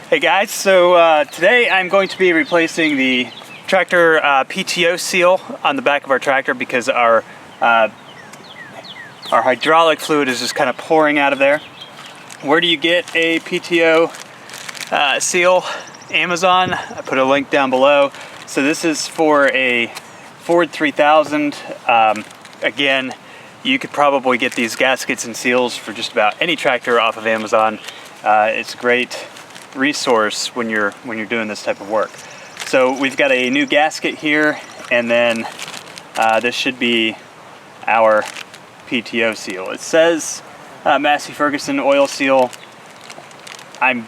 Hey guys, so today I'm going to be replacing the tractor PTO seal on the back of our tractor because our hydraulic fluid is just kind of pouring out of there. Where do you get a PTO seal? Amazon. I put a link down below. So this is for a Ford 3000. Again, you could probably get these gaskets and seals for just about any tractor off of Amazon. It's a great resource when you're doing this type of work. So we've got a new gasket here, and then this should be our PTO seal. It says Massey Ferguson oil seal. I'm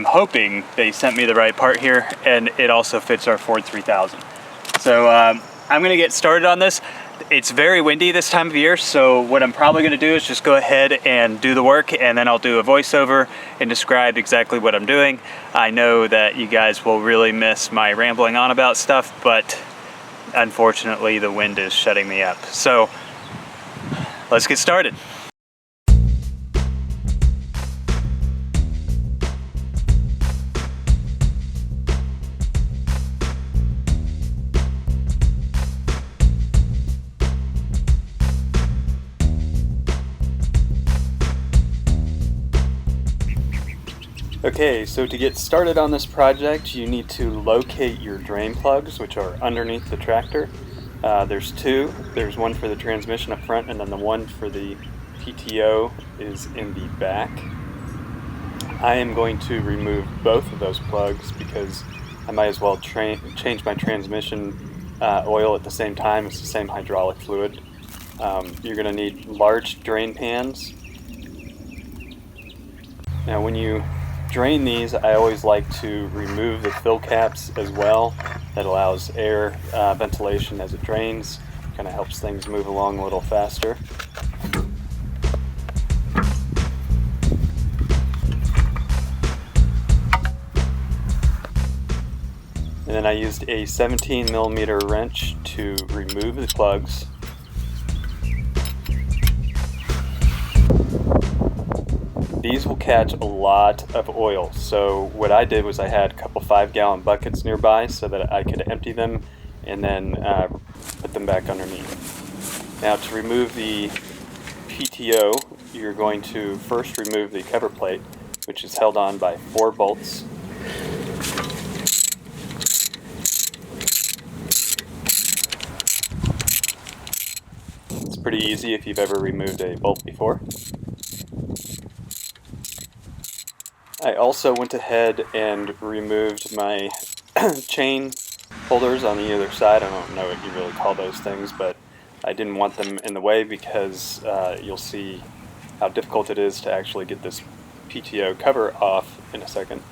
hoping they sent me the right part here, and it also fits our Ford 3000. So I'm gonna get started on this. It's very windy this time of year, so what I'm probably gonna do is just go ahead and do the work, and then I'll do a voiceover and describe exactly what I'm doing. I know that you guys will really miss my rambling on about stuff, but unfortunately the wind is shutting me up. So let's get started. Okay, so to get started on this project, you need to locate your drain plugs, which are underneath the tractor. There's two. There's one for the transmission up front, and then the one for the PTO is in the back. I am going to remove both of those plugs because I might as well change my transmission oil at the same time. It's the same hydraulic fluid. You're going to need large drain pans. Now when you drain these, I always like to remove the fill caps as well. That allows air ventilation as it drains. Kind of helps things move along a little faster. And then I used a 17mm wrench to remove the plugs. These will catch a lot of oil, so what I did was I had a couple 5-gallon buckets nearby so that I could empty them and then put them back underneath. Now to remove the PTO, you're going to first remove the cover plate, which is held on by 4 bolts. It's pretty easy if you've ever removed a bolt before. I also went ahead and removed my chain holders on the other side. I don't know what you really call those things, but I didn't want them in the way because you'll see how difficult it is to actually get this PTO cover off in a second.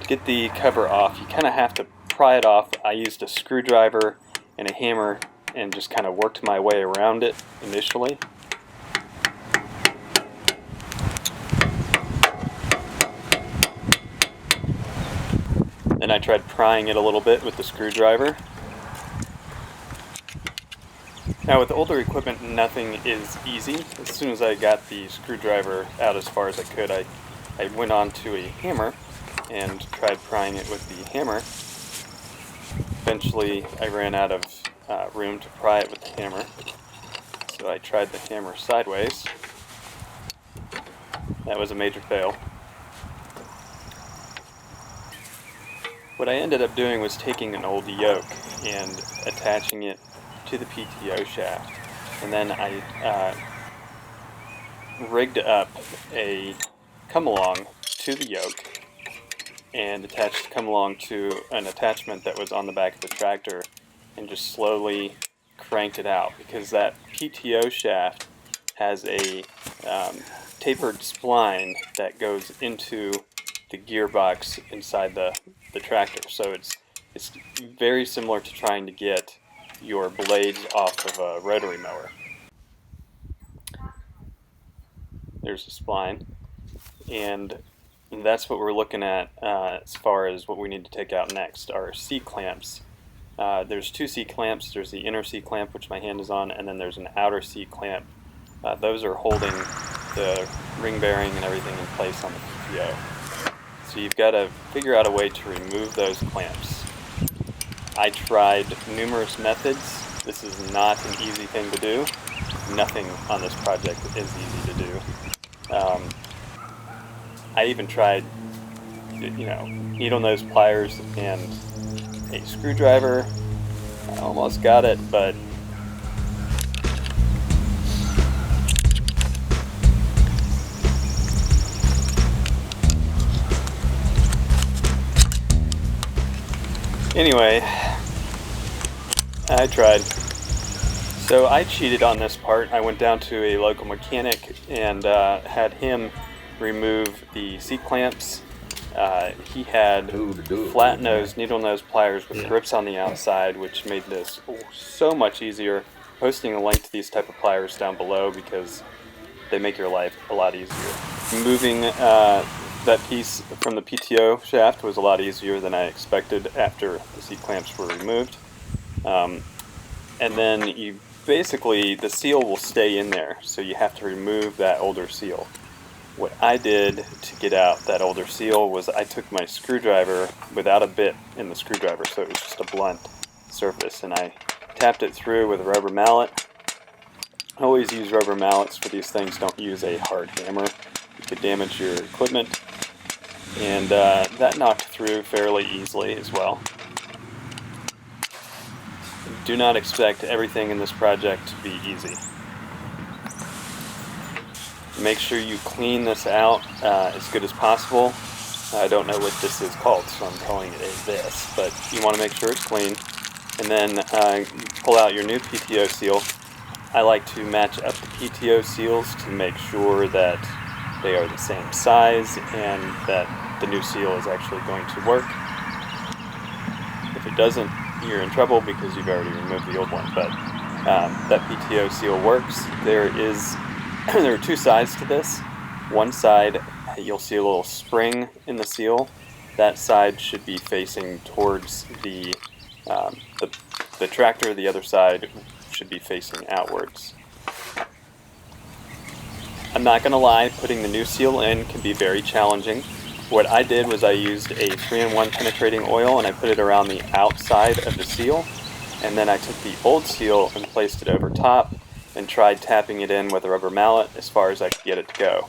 To get the cover off, you kind of have to pry it off. I used a screwdriver and a hammer and just kind of worked my way around it initially. Then I tried prying it a little bit with the screwdriver. Now with older equipment, nothing is easy. As soon as I got the screwdriver out as far as I could, I went on to a hammer and tried prying it with the hammer. Eventually I ran out of room to pry it with the hammer, so I tried the hammer sideways. That was a major fail. What I ended up doing was taking an old yoke and attaching it to the PTO shaft, and then I rigged up a come-along to the yoke and attached the come-along to an attachment that was on the back of the tractor and just slowly cranked it out, because that PTO shaft has a tapered spline that goes into the gearbox inside the tractor. So it's very similar to trying to get your blades off of a rotary mower. There's the spline, and that's what we're looking at as far as what we need to take out next, are C-clamps. There's 2 C-clamps. There's the inner C-clamp, which my hand is on, and then there's an outer C-clamp. Those are holding the ring bearing and everything in place on the PTO. So you've got to figure out a way to remove those clamps. I tried numerous methods. This is not an easy thing to do. Nothing on this project is easy to do. I even tried, needle nose pliers and a screwdriver. I almost got it, but anyway, I tried. So I cheated on this part. I went down to a local mechanic and had him remove the seat clamps. He had flat nose, needle nose pliers with grips on the outside, which made this so much easier. Posting a link to these type of pliers down below because they make your life a lot easier. Removing that piece from the PTO shaft was a lot easier than I expected after the seat clamps were removed. And then you basically, the seal will stay in there, so you have to remove that older seal. What I did to get out that older seal was I took my screwdriver without a bit in the screwdriver, so it was just a blunt surface, and I tapped it through with a rubber mallet. Always use rubber mallets for these things. Don't use a hard hammer. You could damage your equipment. And that knocked through fairly easily as well. Do not expect everything in this project to be easy. Make sure you clean this out as good as possible. I don't know what this is called, so I'm calling it a this, but you want to make sure it's clean. And then pull out your new PTO seal. I like to match up the PTO seals to make sure that they are the same size and that the new seal is actually going to work. If it doesn't, you're in trouble because you've already removed the old one, but that PTO seal works. There are two sides to this. One side, you'll see a little spring in the seal. That side should be facing towards the tractor. The other side should be facing outwards. I'm not going to lie, putting the new seal in can be very challenging. What I did was I used a 3-in-1 penetrating oil and I put it around the outside of the seal, and then I took the old seal and placed it over top and tried tapping it in with a rubber mallet as far as I could get it to go.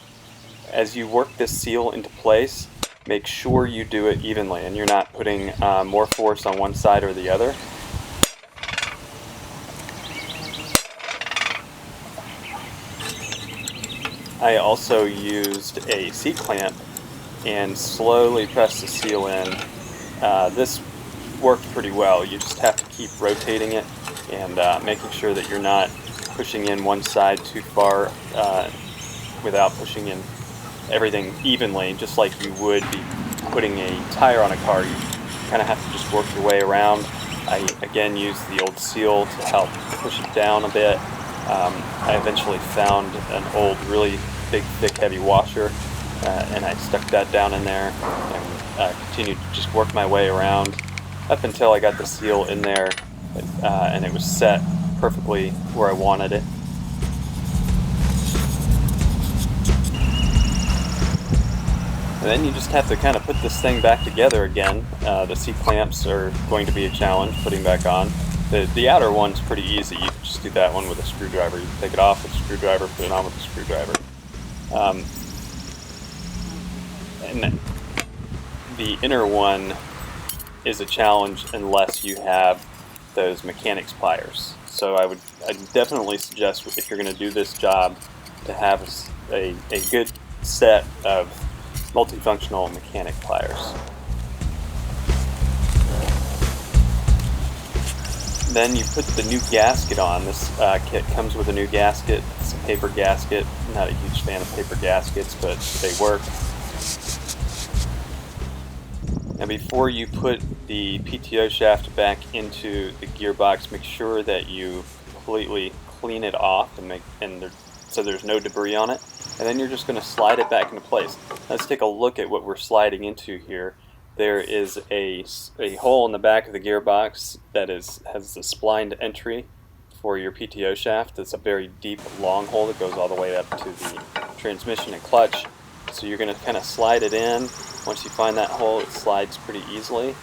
As you work this seal into place, make sure you do it evenly and you're not putting more force on one side or the other. I also used a C-clamp and slowly pressed the seal in. This worked pretty well. You just have to keep rotating it and making sure that you're not pushing in one side too far without pushing in everything evenly, just like you would be putting a tire on a car. You kind of have to just work your way around. I again used the old seal to help push it down a bit. I eventually found an old, really big, thick, heavy washer, and I stuck that down in there and continued to just work my way around up until I got the seal in there and it was set perfectly where I wanted it. And then you just have to kind of put this thing back together again. The C-clamps are going to be a challenge putting back on. The outer one's pretty easy. You can just do that one with a screwdriver. You can take it off with a screwdriver, put it on with a screwdriver. And the inner one is a challenge unless you have those mechanics pliers. So I'd definitely suggest, if you're going to do this job, to have a good set of multifunctional mechanic pliers. Then you put the new gasket on. This kit comes with a new gasket. It's a paper gasket. I'm not a huge fan of paper gaskets, but they work. Now before you put the PTO shaft back into the gearbox, make sure that you completely clean it off so there's no debris on it. And then you're just going to slide it back into place. Let's take a look at what we're sliding into here. There is a hole in the back of the gearbox that has the splined entry for your PTO shaft. It's a very deep, long hole that goes all the way up to the transmission and clutch. So you're going to kind of slide it in. Once you find that hole, it slides pretty easily.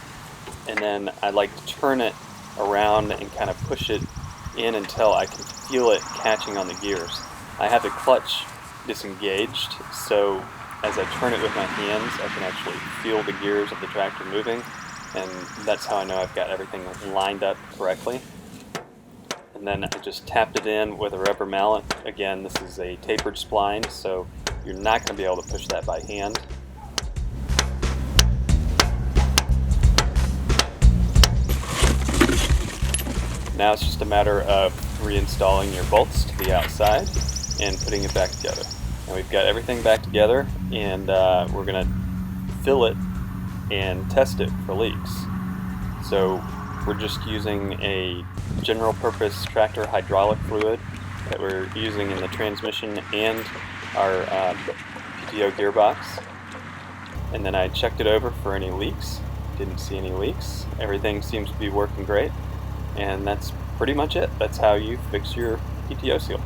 And then I like to turn it around and kind of push it in until I can feel it catching on the gears. I have the clutch disengaged, so as I turn it with my hands, I can actually feel the gears of the tractor moving, and that's how I know I've got everything lined up correctly. And then I just tapped it in with a rubber mallet. Again, this is a tapered spline, so you're not going to be able to push that by hand. Now it's just a matter of reinstalling your bolts to the outside and putting it back together. Now we've got everything back together, and we're going to fill it and test it for leaks. So we're just using a general purpose tractor hydraulic fluid that we're using in the transmission and our PTO gearbox. And then I checked it over for any leaks. Didn't see any leaks. Everything seems to be working great. And that's pretty much it. That's how you fix your PTO seal.